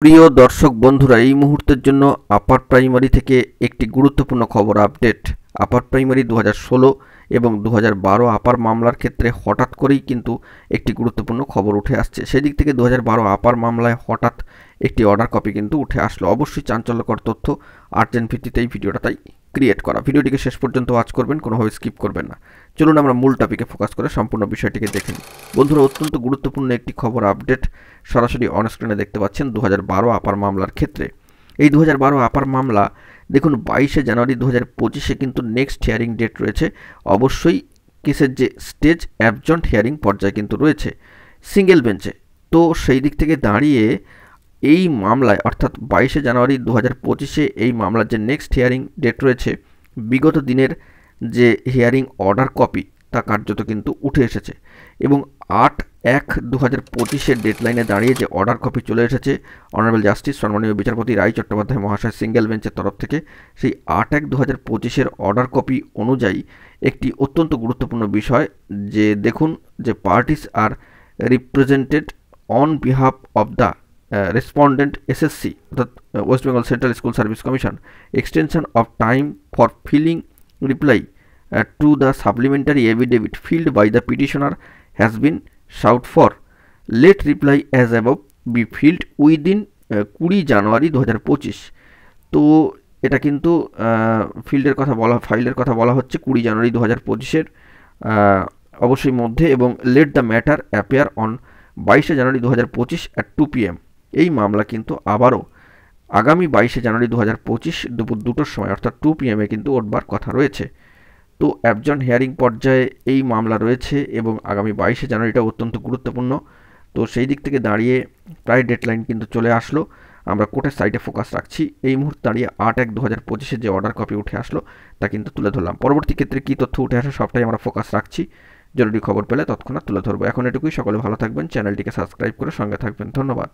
প্রিয় দর্শক বন্ধুরা, এই মুহূর্তের জন্য আপার প্রাইমারি থেকে একটি গুরুত্বপূর্ণ খবর আপডেট। আপার প্রাইমারি 2016 এবং 2012 আপার মামলার ক্ষেত্রে হঠাৎ করেই কিন্তু একটি গুরুত্বপূর্ণ খবর উঠে আসছে। সেদিক থেকে 2012 আপার মামলায় হঠাৎ একটি অর্ডার কপি কিন্তু উঠে আসলো। অবশ্যই চাঞ্চল্যকর তথ্য, আর্জেন্ট ভিত্তিতে এই ভিডিওটা তাই ক্রিয়েট করা। ভিডিওটিকে শেষ পর্যন্ত ওয়াচ করবেন, কোনোভাবে স্কিপ করবেন না। চলুন আমরা মূল টপিকে ফোকাস করে সম্পূর্ণ বিষয়টিকে দেখে নিই। বন্ধুরা, অত্যন্ত গুরুত্বপূর্ণ একটি খবর আপডেট সরাসরি অনস্ক্রিনে দেখতে পাচ্ছেন 2012 আপার মামলার ক্ষেত্রে। এই 2012 আপার মামলা দেখুন 22শে জানুয়ারি 2025-এ কিন্তু নেক্সট হিয়ারিং ডেট রয়েছে। অবশ্যই কেসের যে স্টেজ অ্যাবজন্ট হিয়ারিং পর্যায়ে কিন্তু রয়েছে সিঙ্গেল বেঞ্চে। তো সেই দিক থেকে দাঁড়িয়ে এই মামলায় অর্থাৎ 22শে জানুয়ারি 2025-এ এই মামলার যে নেক্সট হিয়ারিং ডেট রয়েছে, বিগত দিনের যে হিয়ারিং অর্ডার কপি তা কার্যত কিন্তু উঠে এসেছে এবং 8/1/2025-এর ডেডলাইনে দাঁড়িয়ে যে অর্ডার কপি চলে এসেছে অনারেবল জাস্টিস সম্মানীয় বিচারপতি রায় চট্টোপাধ্যায় মহাশয় সিঙ্গেল বেঞ্চের তরফ থেকে, সেই 8/1/2025-এর অর্ডার কপি অনুযায়ী একটি অত্যন্ত গুরুত্বপূর্ণ বিষয় যে দেখুন যে parties are represented on behalf of the respondent SSC অর্থাৎ West Bengal central school service commission extension of time for filing reply to the supplementary affidavit filled by the petitioner has been sought for. Let reply as above be filled within 20 জানুয়ারি 2025। তো এটা কিন্তু ফাইলের কথা বলা হচ্ছে 20 জানুয়ারি 2025-এর অবশ্যই মধ্যে, এবং let the matter appear on 22শে জানুয়ারি 2025 at 2 PM। এই মামলা কিন্তু আবারও আগামী 22শে জানুয়ারি 2025 দুপুর 2টোর সময় অর্থাৎ 2 PM কিন্তু উঠবার কথা রয়েছে। তো অ্যাবজন্ট হিয়ারিং পর্যায়ে এই মামলা রয়েছে এবং আগামী 22শে জানুয়ারিটা অত্যন্ত গুরুত্বপূর্ণ। তো সেই দিক থেকে দাঁড়িয়ে প্রায় ডেডলাইন কিন্তু চলে আসলো। আমরা কোর্টের সাইডে ফোকাস রাখছি। এই মুহূর্তে দাঁড়িয়ে 8/1/2025-এর যে অর্ডার কপি উঠে আসলো তা কিন্তু তুলে ধরলাম। পরবর্তী ক্ষেত্রে কী তথ্য উঠে আসে সবটাই আমরা ফোকাস রাখছি। জরুরি খবর পেলে তৎক্ষণাৎ তুলে ধরবো। এখন এটুকুই। সকলে ভালো থাকবেন, চ্যানেলটিকে সাবস্ক্রাইব করে সঙ্গে থাকবেন। ধন্যবাদ।